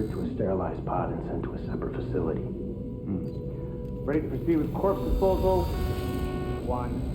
transferred to a sterilized pod and sent to a separate facility. Ready to proceed with corpse disposal? One.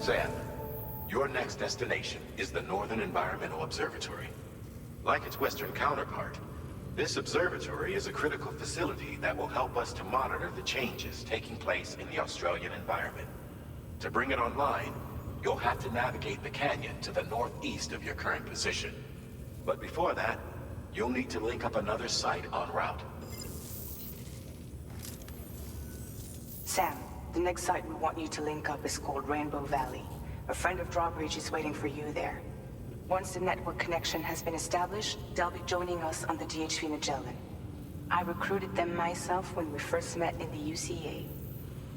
Sam, your next destination is the Northern Environmental Observatory. Like its Western counterpart, this observatory is a critical facility that will help us to monitor the changes taking place in the Australian environment. To bring it online, you'll have to navigate the canyon to the northeast of your current position. But before that, you'll need to link up another site en route. Sam, the next site we want you to link up is called Rainbow Valley. A friend of Drawbridge is waiting for you there. Once the network connection has been established, they'll be joining us on the DHV Magellan. I recruited them myself when we first met in the UCA.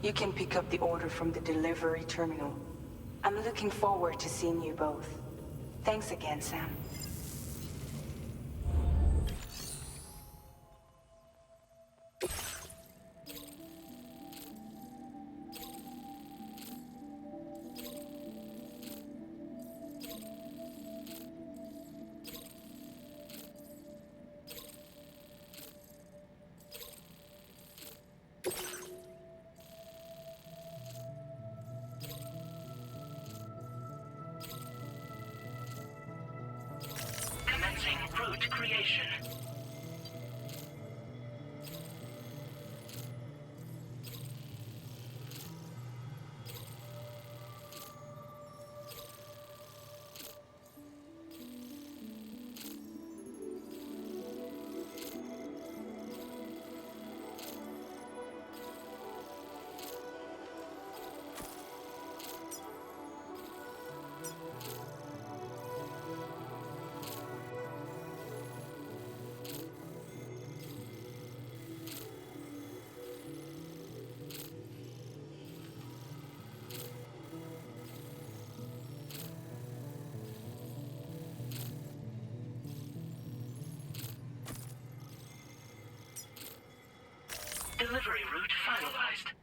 You can pick up the order from the delivery terminal. I'm looking forward to seeing you both. Thanks again, Sam. Commencing route creation. Delivery route finalized.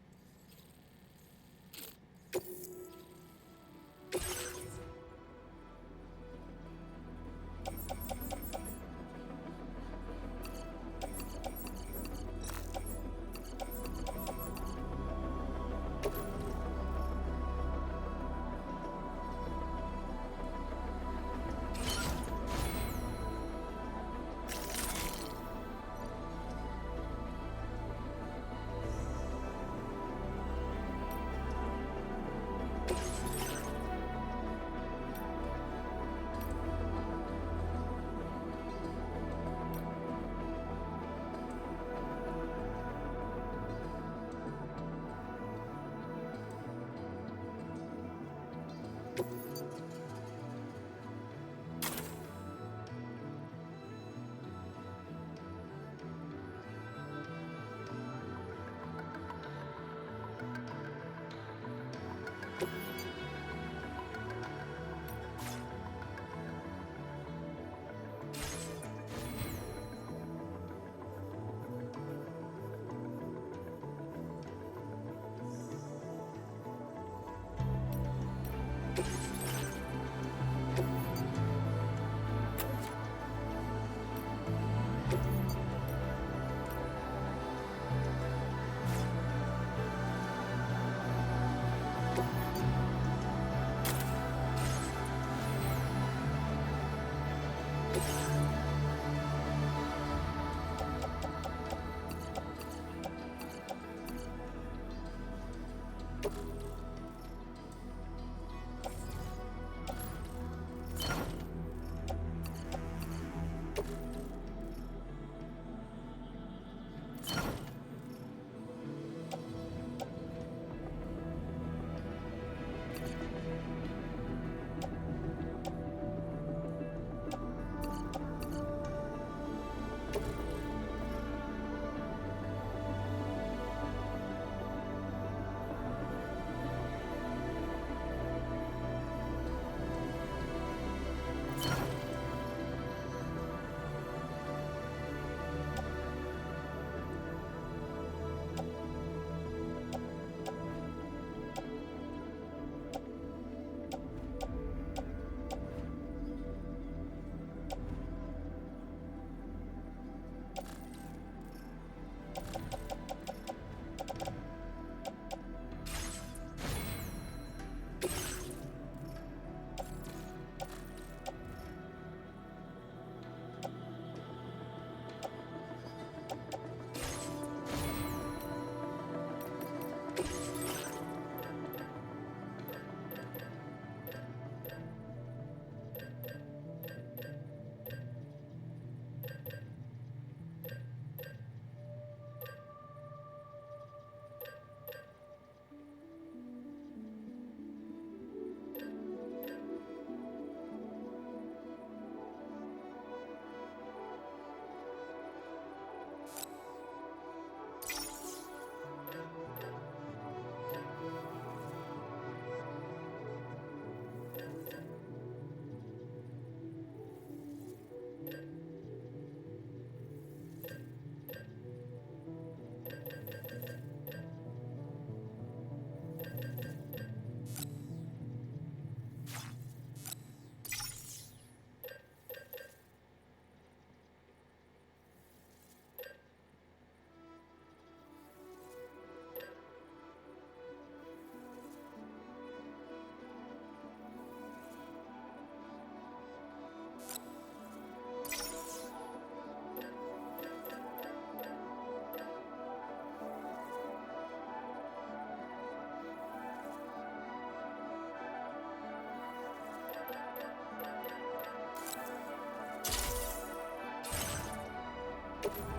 เ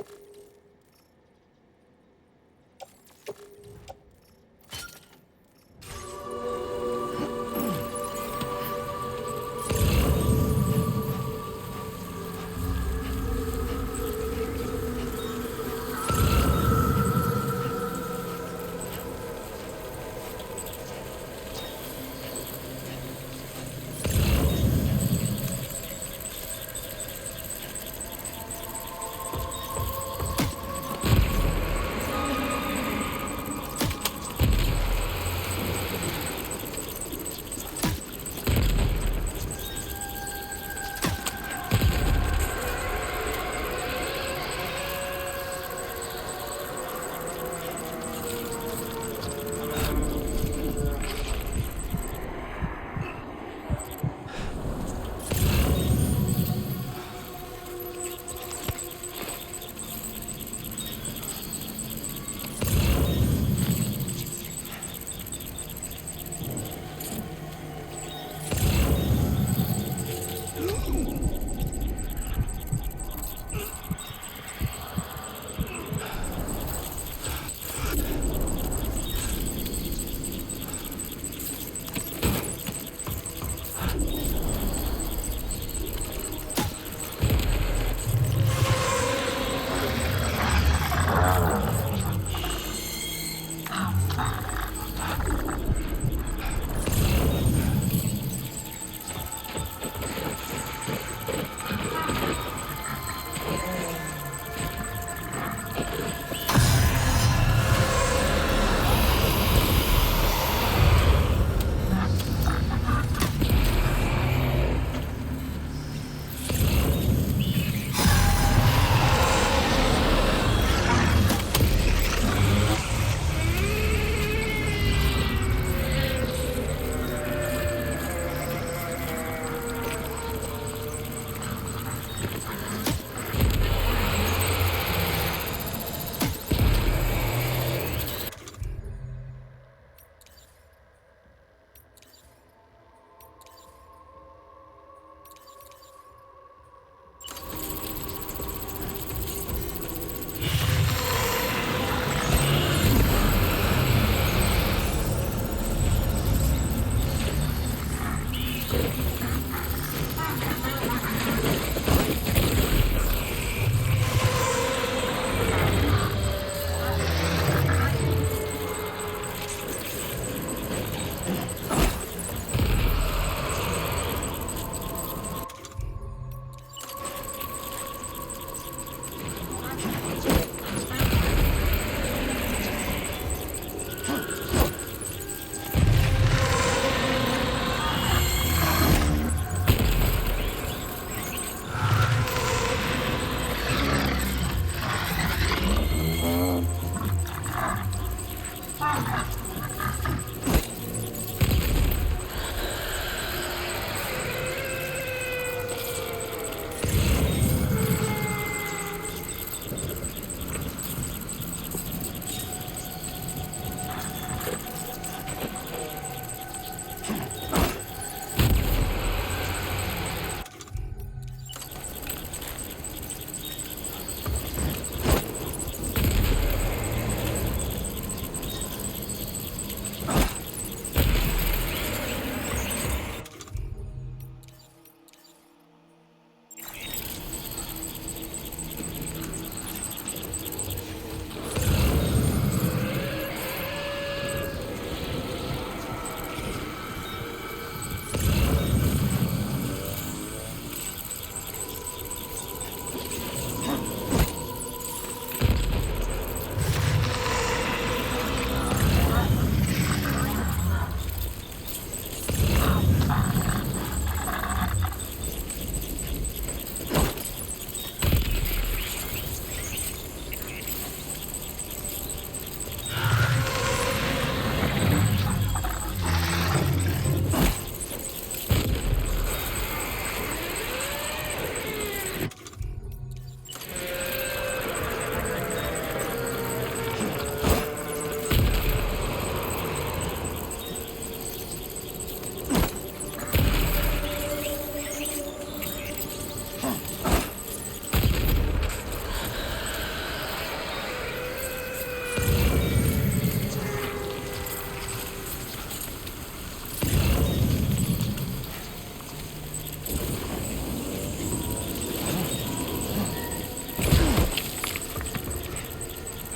โ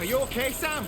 Are you okay, Sam?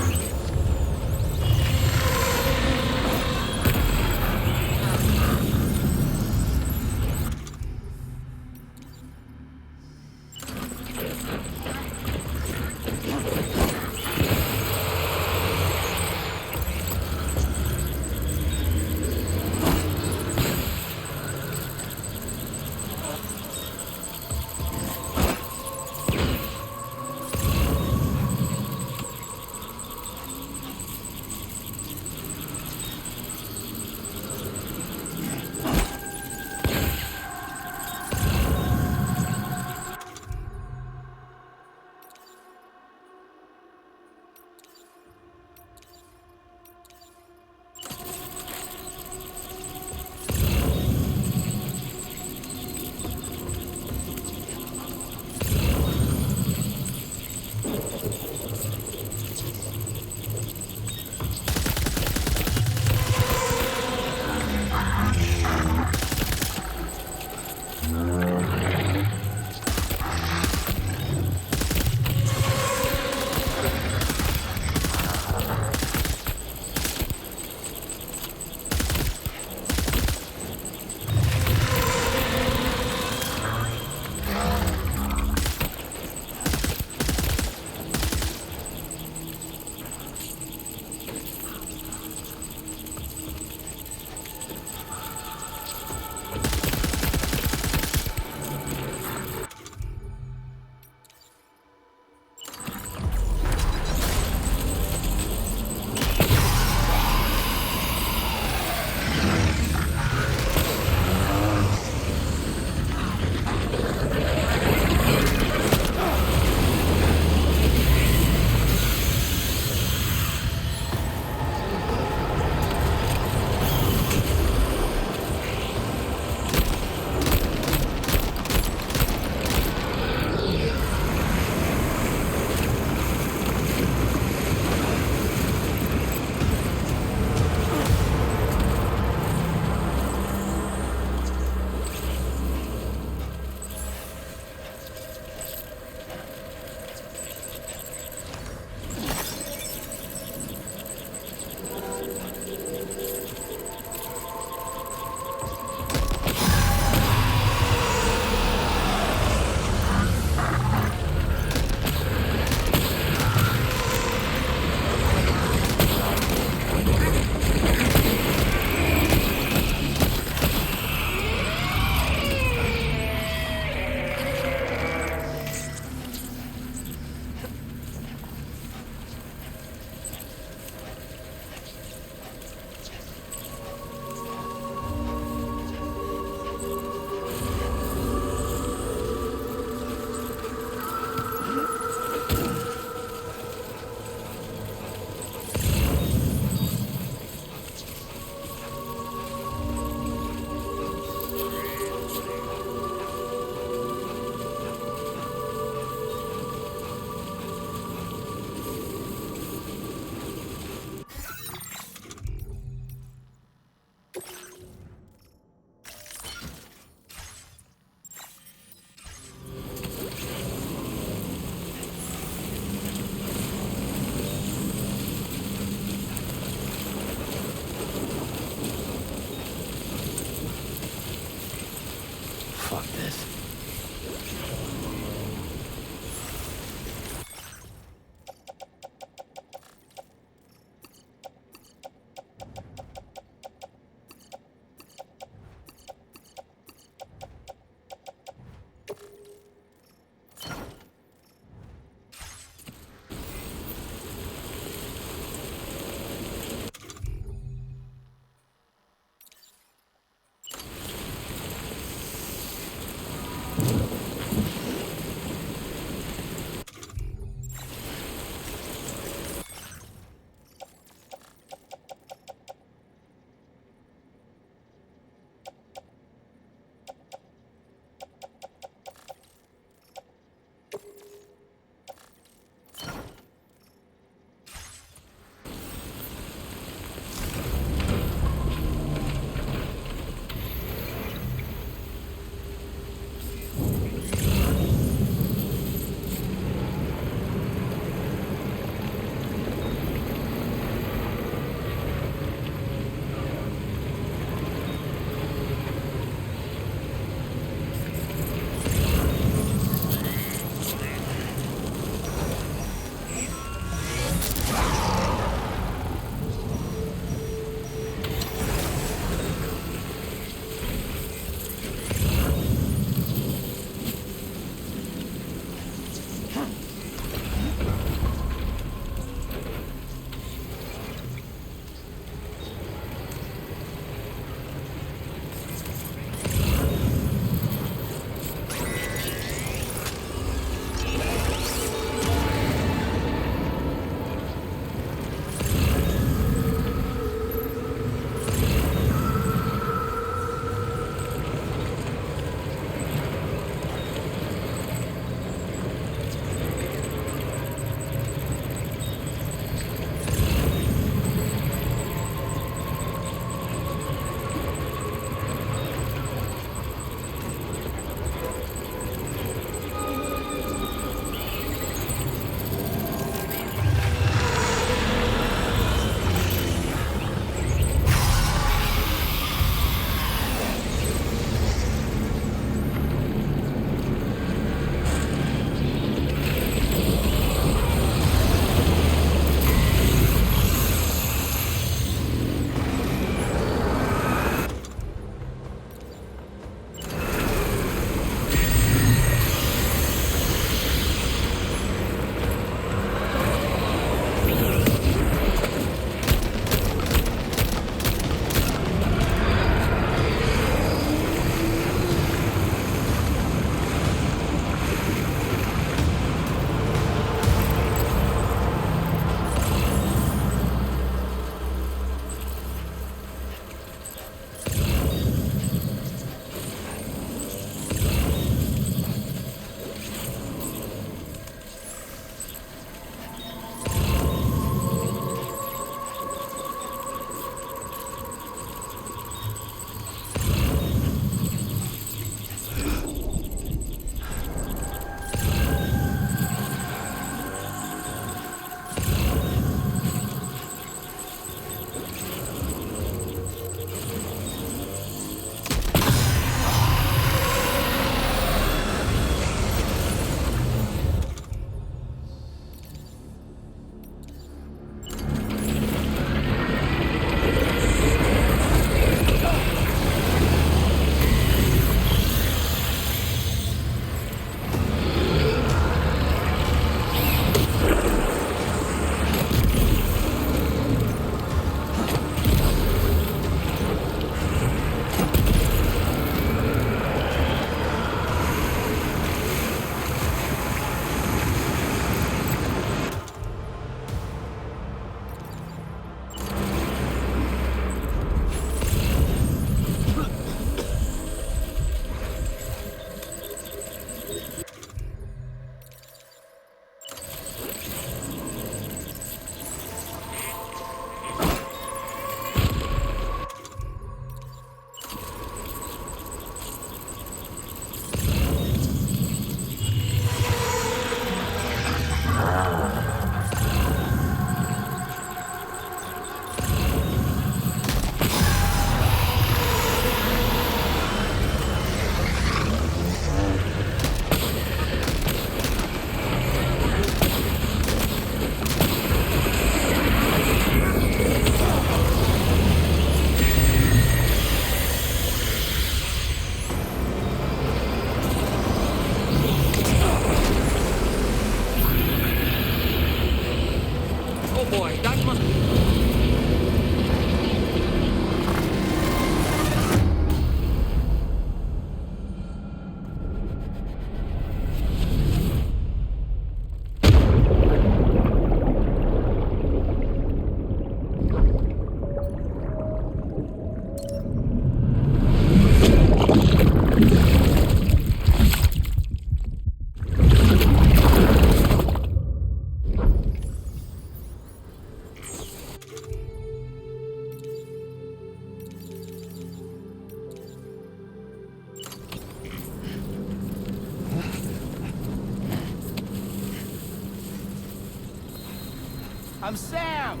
I'm Sam!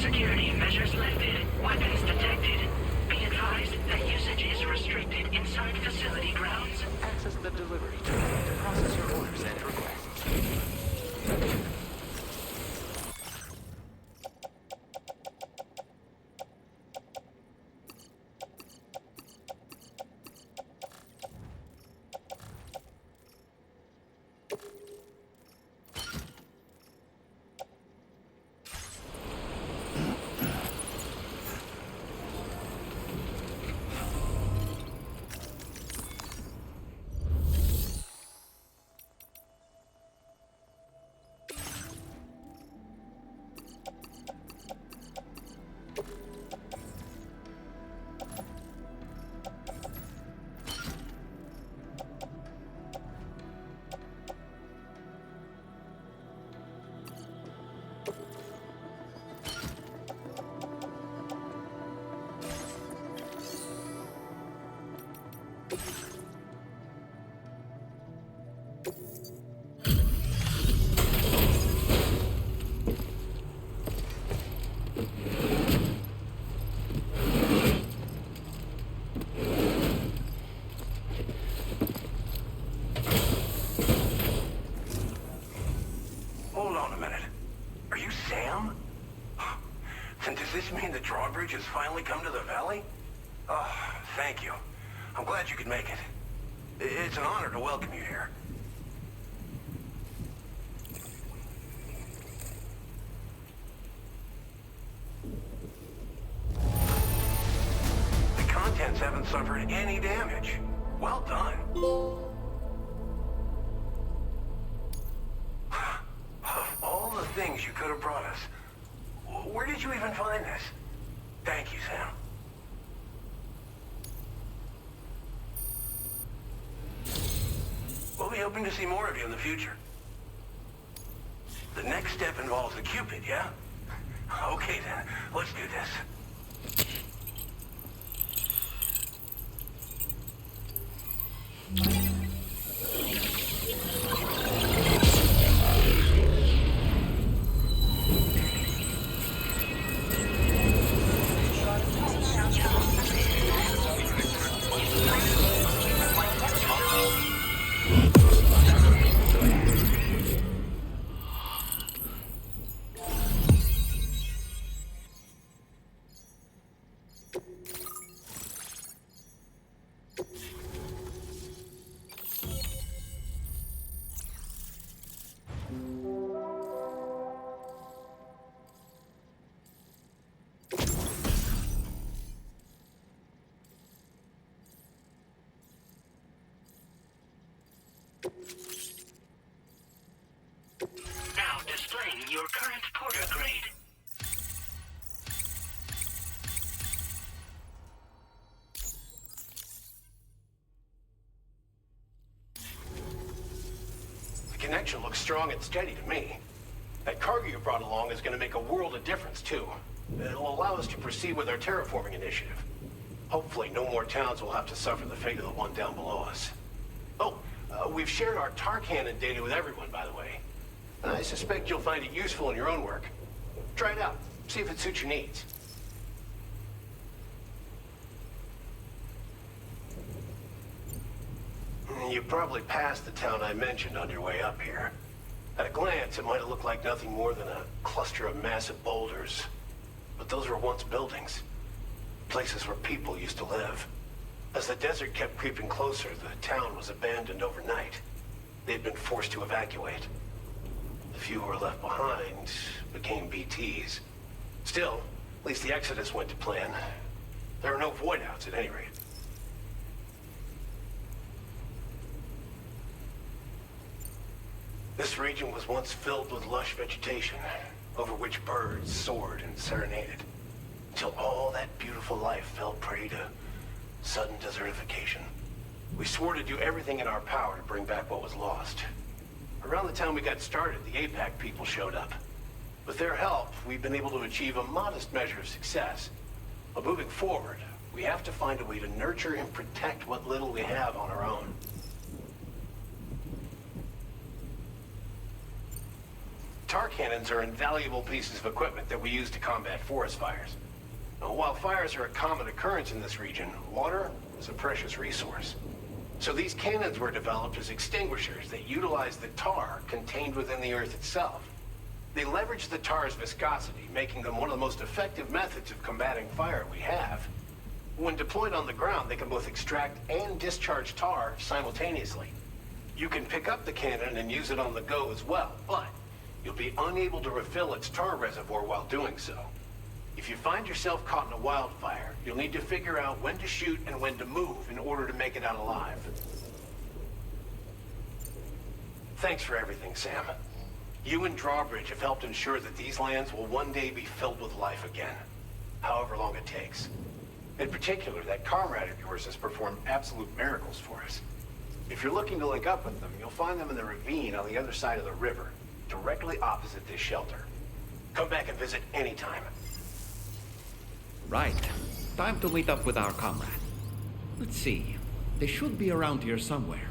Security measures lifted. Weapons detected. Be advised that usage is restricted inside facility grounds. Access the delivery terminal to process your orders and requests. this mean the drawbridge has finally come to the valley? Oh, thank you. I'm glad you could make it. It's an honor to welcome you here. suffered any damage. Well done. Of all the things you could have brought us, where did you even find this? Thank you, Sam. We'll be hoping to see more of you in the future. The next step involves the Cupid, yeah? Okay then, let's do this. Now displaying your current porter grade. The connection looks strong and steady to me. That cargo you brought along is going to make a world of difference, too. It'll allow us to proceed with our terraforming initiative. Hopefully, no more towns will have to suffer the fate of the one down below us. Oh, we've shared our tar cannon data with everyone, by the way. I suspect you'll find it useful in your own work. Try it out. See if it suits your needs. You probably passed the town I mentioned on your way up here. At a glance, it might have looked like nothing more than a cluster of massive boulders. But those were once buildings. Places where people used to live. As the desert kept creeping closer, the town was abandoned overnight. They'd been forced to evacuate. The few who were left behind became BTs. Still, at least the exodus went to plan. There are no void-outs at any rate. This region was once filled with lush vegetation, over which birds soared and serenaded, until all that beautiful life fell prey to sudden desertification. We swore to do everything in our power to bring back what was lost. Around the time we got started, the APAC people showed up. With their help, we've been able to achieve a modest measure of success. But moving forward, we have to find a way to nurture and protect what little we have on our own. Tar cannons are invaluable pieces of equipment that we use to combat forest fires. Now, while fires are a common occurrence in this region, water is a precious resource. So these cannons were developed as extinguishers that utilize the tar contained within the earth itself. They leverage the tar's viscosity, making them one of the most effective methods of combating fire we have. When deployed on the ground, they can both extract and discharge tar simultaneously. You can pick up the cannon and use it on the go as well, but you'll be unable to refill its tar reservoir while doing so. If you find yourself caught in a wildfire, you'll need to figure out when to shoot and when to move in order to make it out alive. Thanks for everything, Sam. You and Drawbridge have helped ensure that these lands will one day be filled with life again, however long it takes. In particular, that comrade of yours has performed absolute miracles for us. If you're looking to link up with them, you'll find them in the ravine on the other side of the river, directly opposite this shelter. Come back and visit anytime. Right. Time to meet up with our comrade. Let's see. They should be around here somewhere.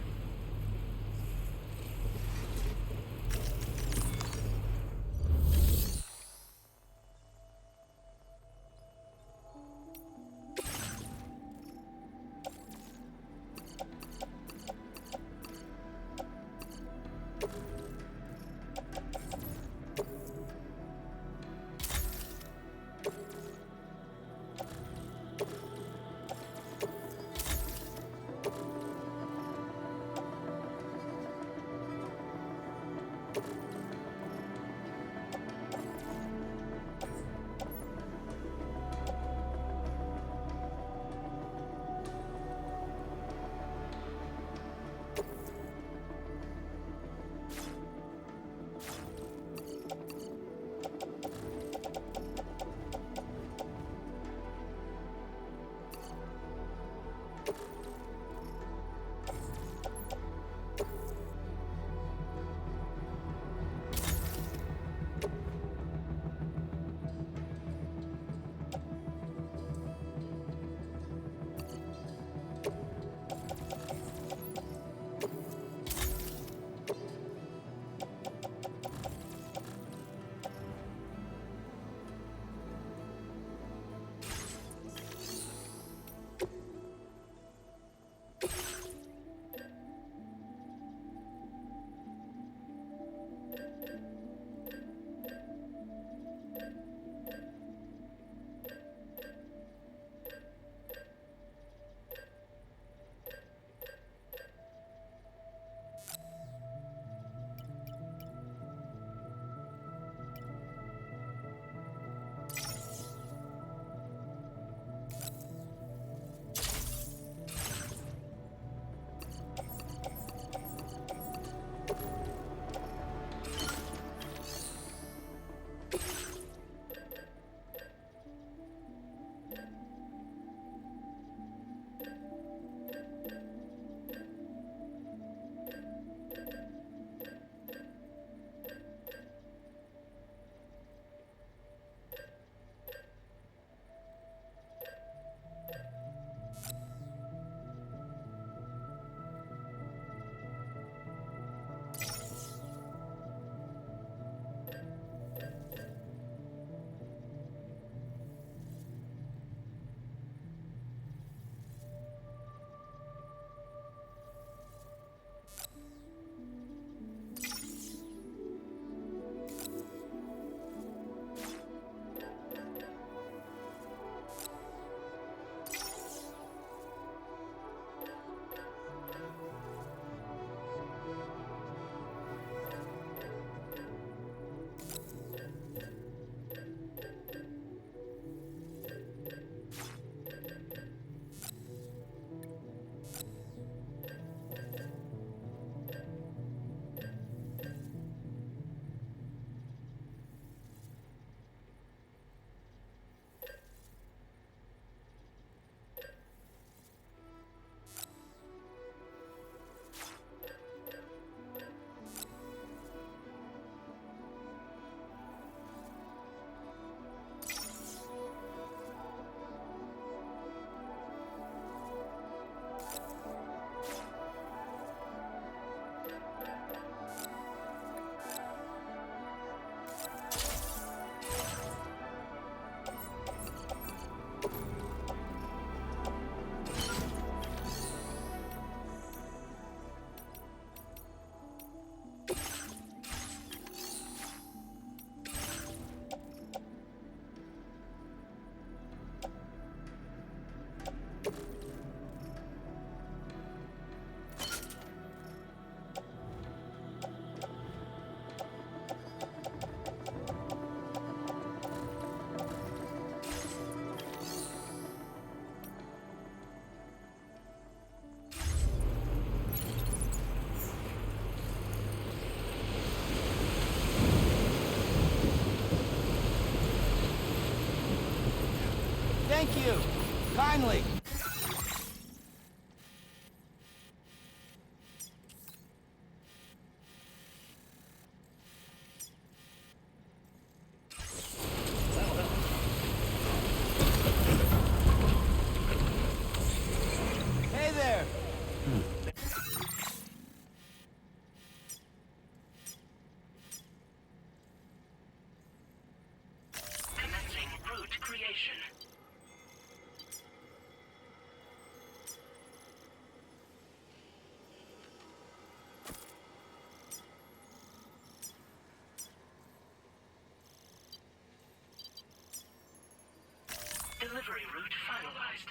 Delivery route finalized.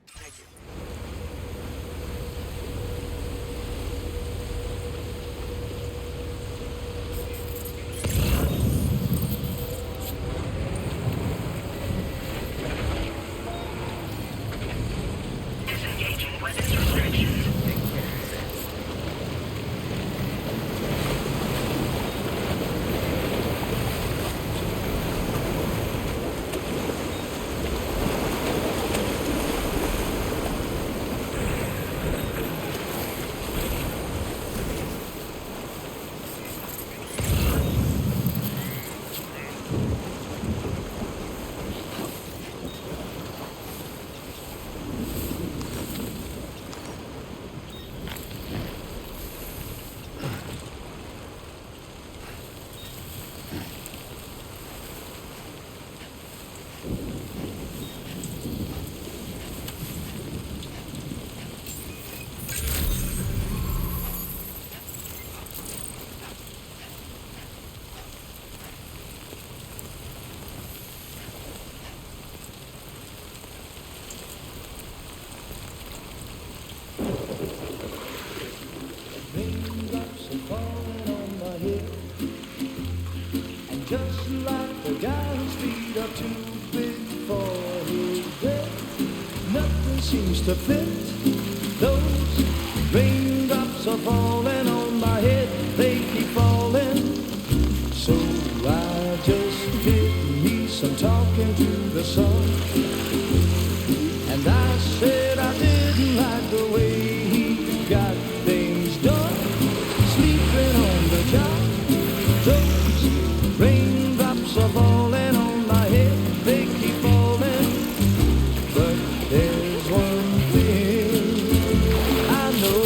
Thank you. Disengaging weapons restrictions. Raindrops are falling on my head, and just like the guy whose feet are too big for his bed, nothing seems to fit. Those raindrops are falling on my head, they keep falling. So I just did me some talking to the sun, and I said I didn't like the way he got things done, sleeping on the job. Those raindrops are falling on my head, they keep falling. But there's one thing I know,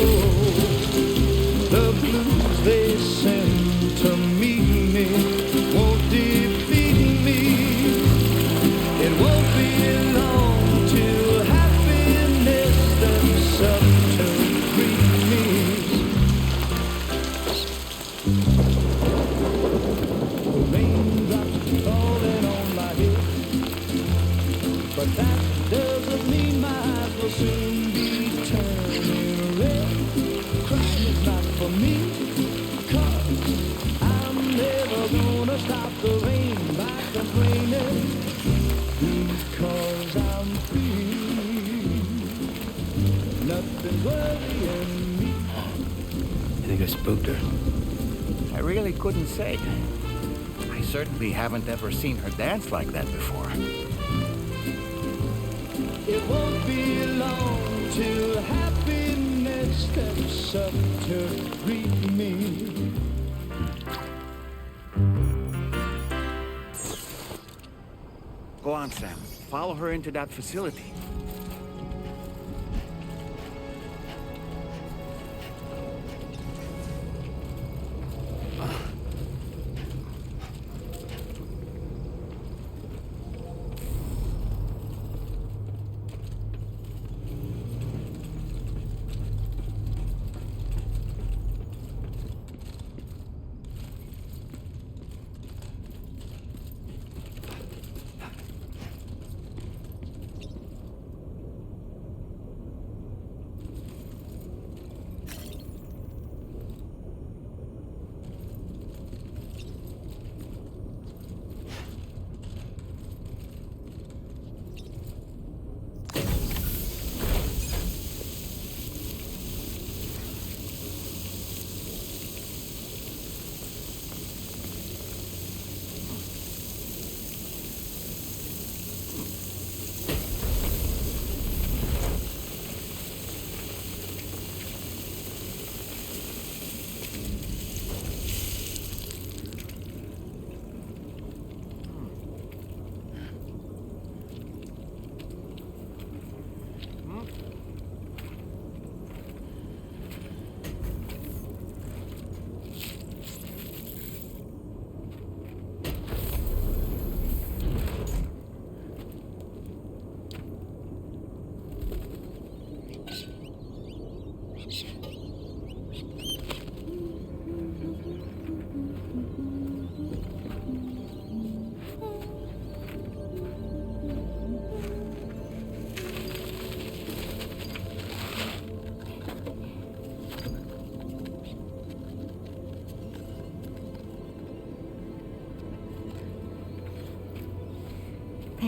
the blues they send to meet me won't defeat me. It won't be long till happiness steps up to greet me. Raindrops falling on my head, but that doesn't mean my eyes will soon be turning red. Crying is not for me, 'cause I'm never gonna stop the rain by complaining, because I'm free. Nothing's worrying me. You think I spooked her? I really couldn't say. I certainly haven't ever seen her dance like that before. It won't be long till happiness steps up to greet me. Go on, Sam. Follow her into that facility.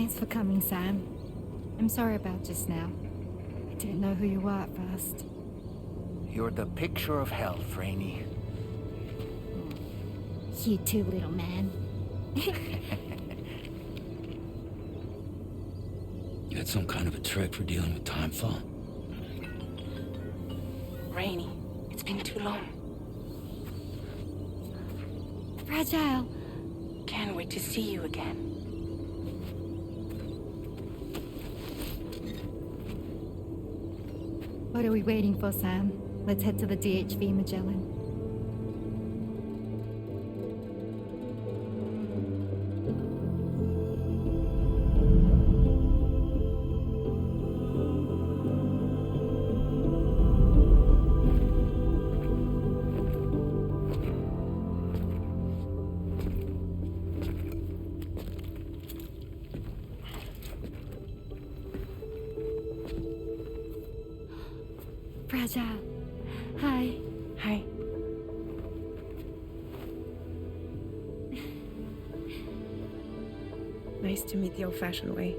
Thanks for coming, Sam. I'm sorry about just now. I didn't know who you were at first. You're the picture of health, Rainey. You too, little man. You had some kind of a trick for dealing with timefall? Rainy, it's been too long. Fragile. Can't wait to see you again. What are we waiting for, Sam? Let's head to the DHV Magellan. Fragile. Hi. Hi. Nice to meet the old-fashioned way.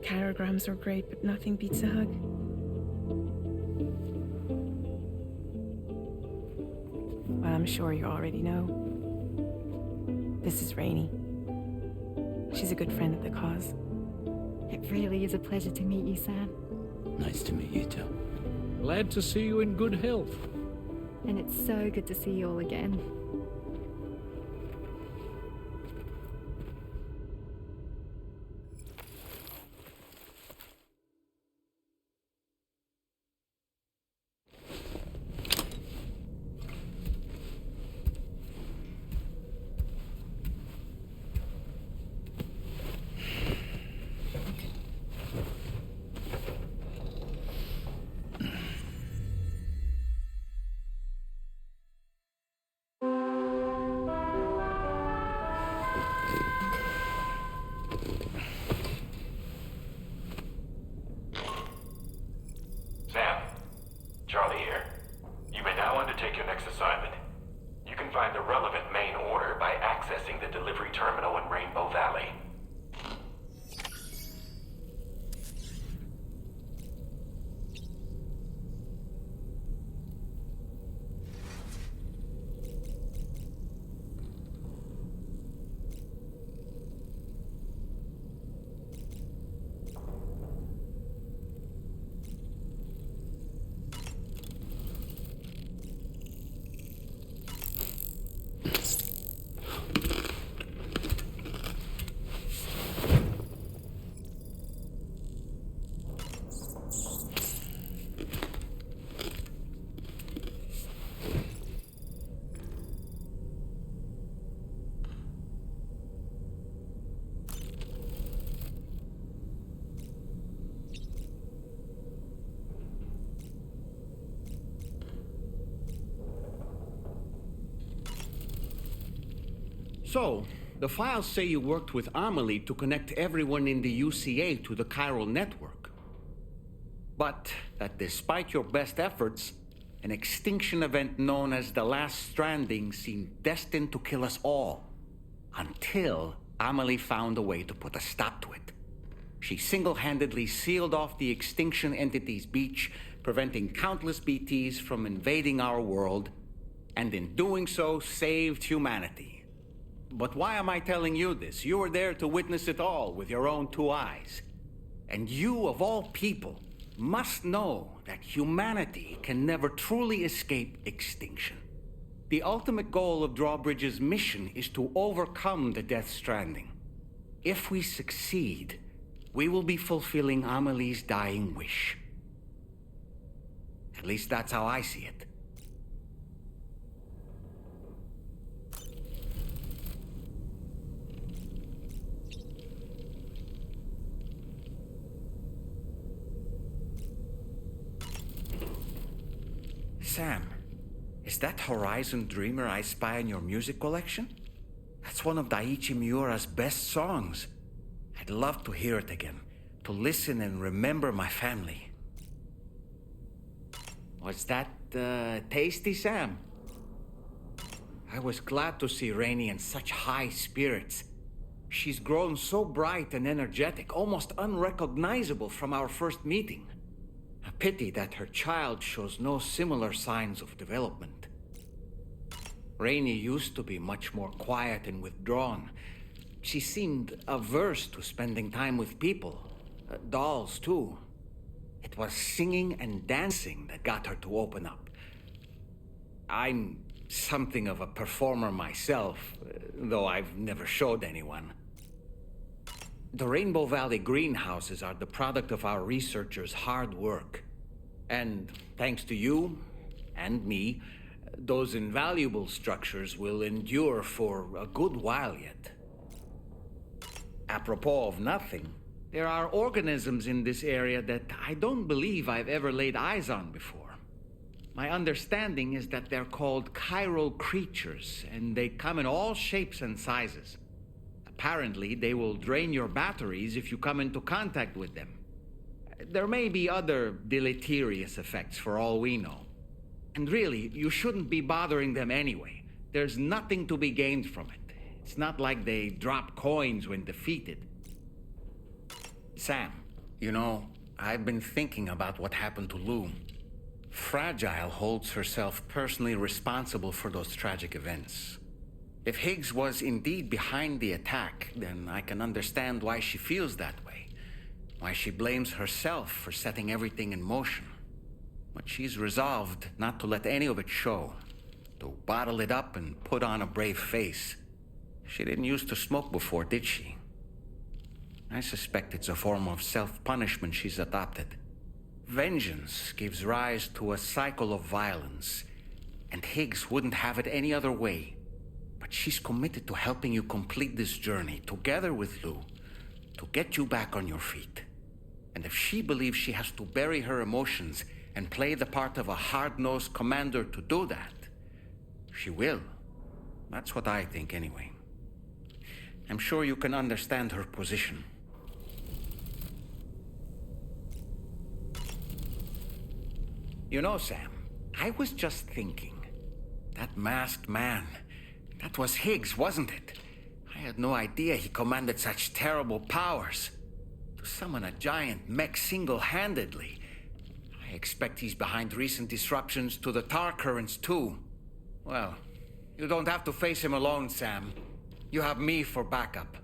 Carograms are great, but nothing beats a hug. Well, I'm sure you already know. This is Rainey. She's a good friend of the cause. It really is a pleasure to meet you, Sam. Nice to meet you too. Glad to see you in good health. And it's so good to see you all again. Sam, Charlie here. You may now undertake your next assignment. You can find the relevant main order by accessing the delivery terminal in Rainbow Valley. So, the files say you worked with Amelie to connect everyone in the UCA to the chiral network. But that despite your best efforts, an extinction event known as the Last Stranding seemed destined to kill us all. Until Amelie found a way to put a stop to it. She single-handedly sealed off the extinction entity's beach, preventing countless BTs from invading our world, and in doing so, saved humanity. But why am I telling you this? You were there to witness it all with your own two eyes. And you, of all people, must know that humanity can never truly escape extinction. The ultimate goal of Drawbridge's mission is to overcome the Death Stranding. If we succeed, we will be fulfilling Amelie's dying wish. At least that's how I see it. Sam, is that Horizon Dreamer I spy in your music collection? That's one of Daiichi Miura's best songs. I'd love to hear it again, to listen and remember my family. Was that, tasty, Sam? I was glad to see Rainey in such high spirits. She's grown so bright and energetic, almost unrecognizable from our first meeting. A pity that her child shows no similar signs of development. Rainey used to be much more quiet and withdrawn. She seemed averse to spending time with people, dolls too. It was singing and dancing that got her to open up. I'm something of a performer myself, though I've never showed anyone. The Rainbow Valley greenhouses are the product of our researchers' hard work. And thanks to you and me, those invaluable structures will endure for a good while yet. Apropos of nothing, there are organisms in this area that I don't believe I've ever laid eyes on before. My understanding is that they're called chiral creatures, and they come in all shapes and sizes. Apparently, they will drain your batteries if you come into contact with them. There may be other deleterious effects for all we know. And really, you shouldn't be bothering them anyway. There's nothing to be gained from it. It's not like they drop coins when defeated. Sam, you know, I've been thinking about what happened to Lou. Fragile holds herself personally responsible for those tragic events. If Higgs was indeed behind the attack, then I can understand why she feels that way. Why she blames herself for setting everything in motion. But she's resolved not to let any of it show, to bottle it up and put on a brave face. She didn't used to smoke before, did she? I suspect it's a form of self-punishment she's adopted. Vengeance gives rise to a cycle of violence, and Higgs wouldn't have it any other way. But she's committed to helping you complete this journey, together with Lou, to get you back on your feet. And if she believes she has to bury her emotions and play the part of a hard-nosed commander to do that, she will. That's what I think, anyway. I'm sure you can understand her position. You know, Sam, I was just thinking. That masked man, that was Higgs, wasn't it? I had no idea he commanded such terrible powers. To summon a giant mech single-handedly. I expect he's behind recent disruptions to the tar currents, too. Well, you don't have to face him alone, Sam. You have me for backup.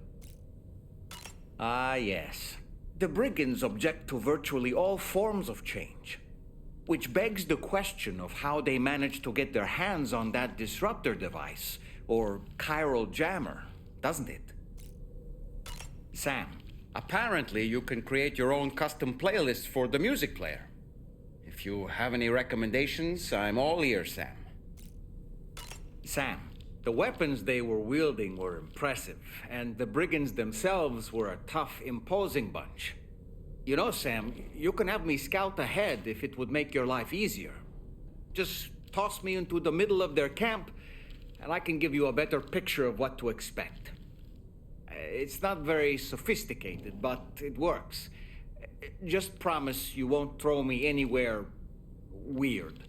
Ah, yes. The brigands object to virtually all forms of change. Which begs the question of how they managed to get their hands on that disruptor device, or chiral jammer, doesn't it? Sam, apparently you can create your own custom playlist for the music player. If you have any recommendations, I'm all ears, Sam. Sam, the weapons they were wielding were impressive, and the brigands themselves were a tough, imposing bunch. You know, Sam, you can have me scout ahead if it would make your life easier. Just toss me into the middle of their camp, and I can give you a better picture of what to expect. It's not very sophisticated, but it works. Just promise you won't throw me anywhere weird.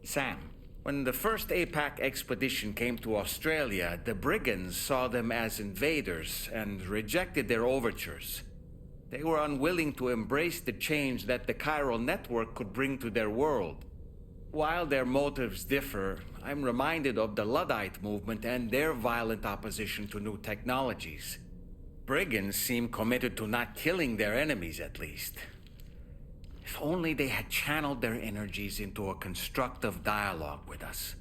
Sam, when the first APAC expedition came to Australia, the brigands saw them as invaders and rejected their overtures. They were unwilling to embrace the change that the chiral network could bring to their world. While their motives differ, I'm reminded of the Luddite movement and their violent opposition to new technologies. Brigands seem committed to not killing their enemies, at least. If only they had channeled their energies into a constructive dialogue with us.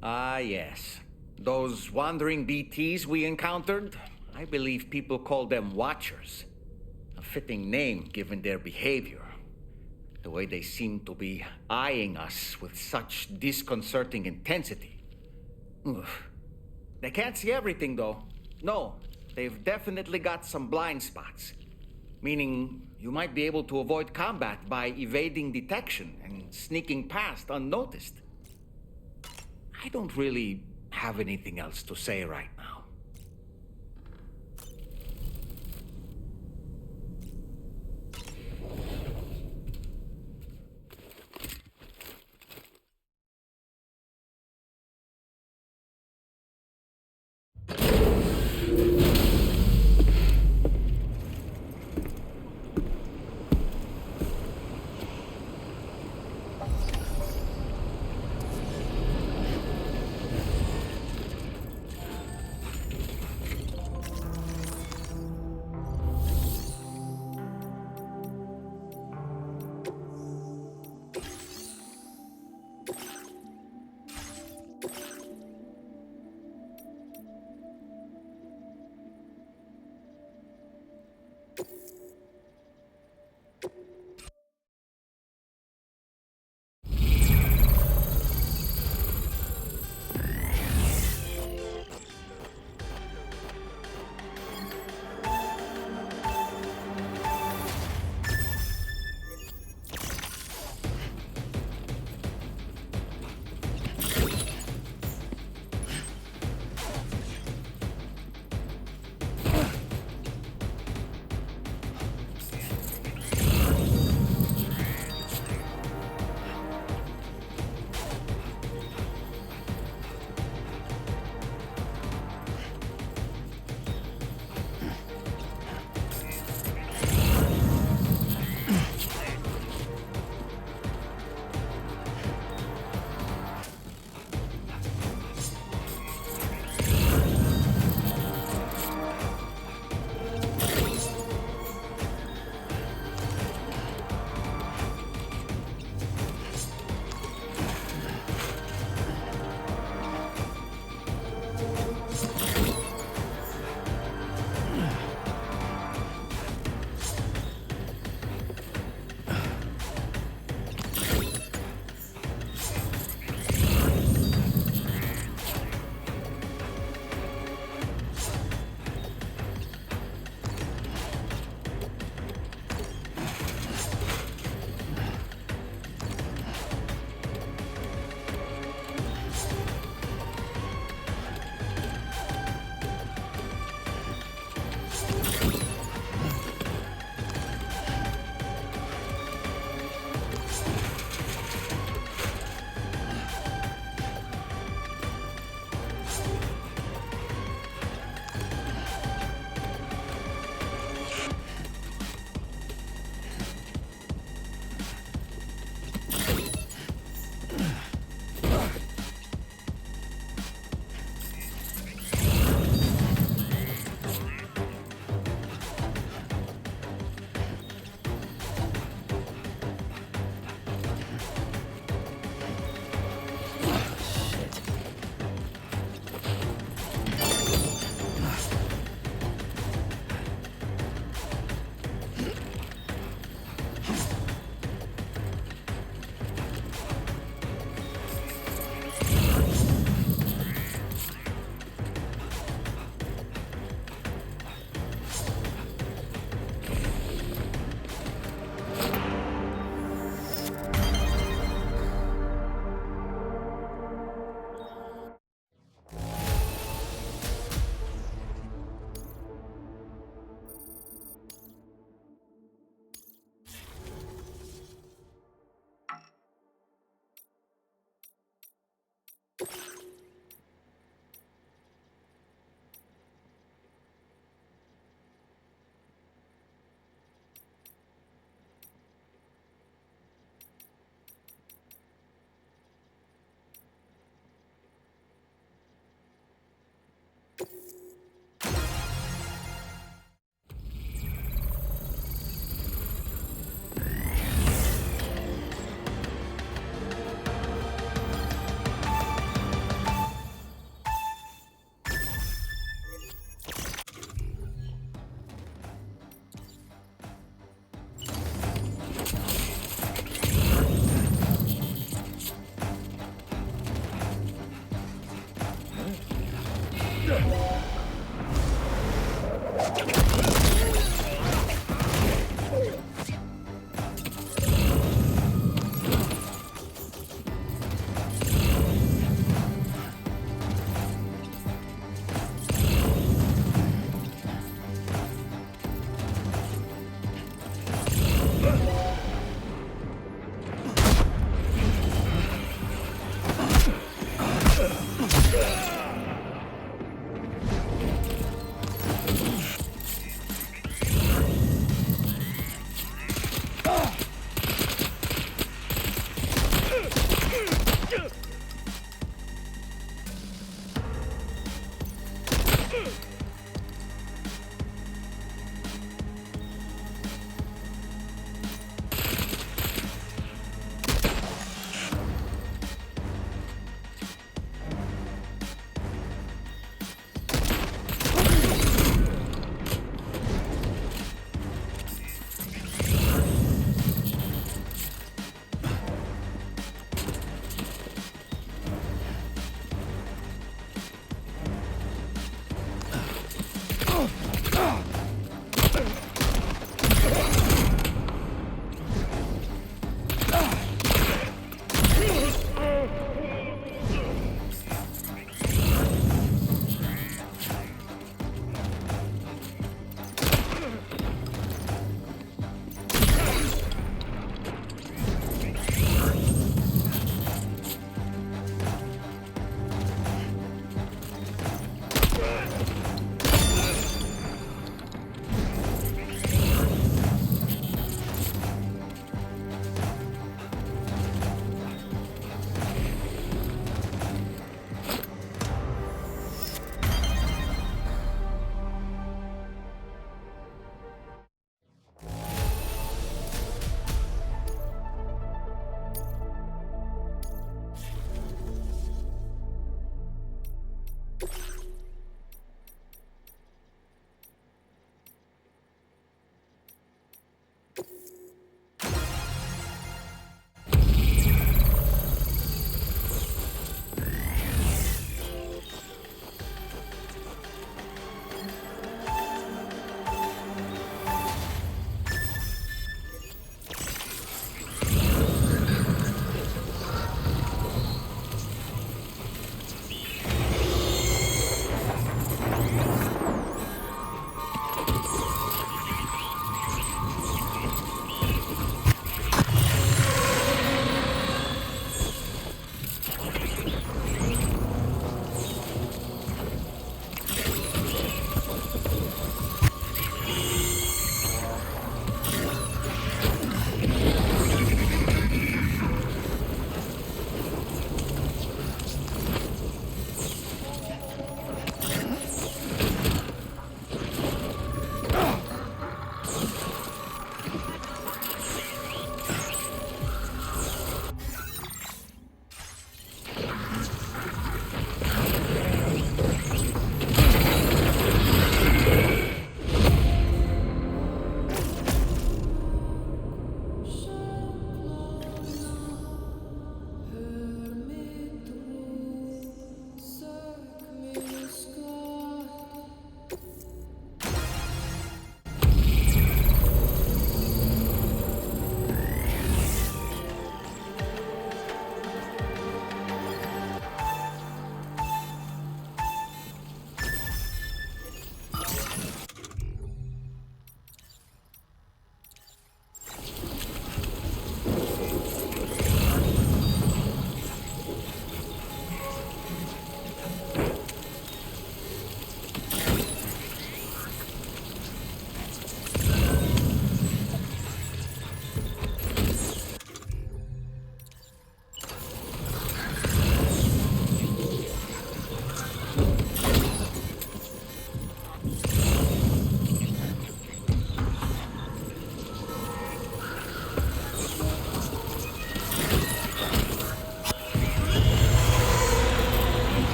Ah, yes. Those wandering BTs we encountered, I believe people call them Watchers. A fitting name given their behavior. The way they seem to be eyeing us with such disconcerting intensity. Oof. They can't see everything, though. No, they've definitely got some blind spots. Meaning, you might be able to avoid combat by evading detection and sneaking past unnoticed. I don't really have anything else to say right now.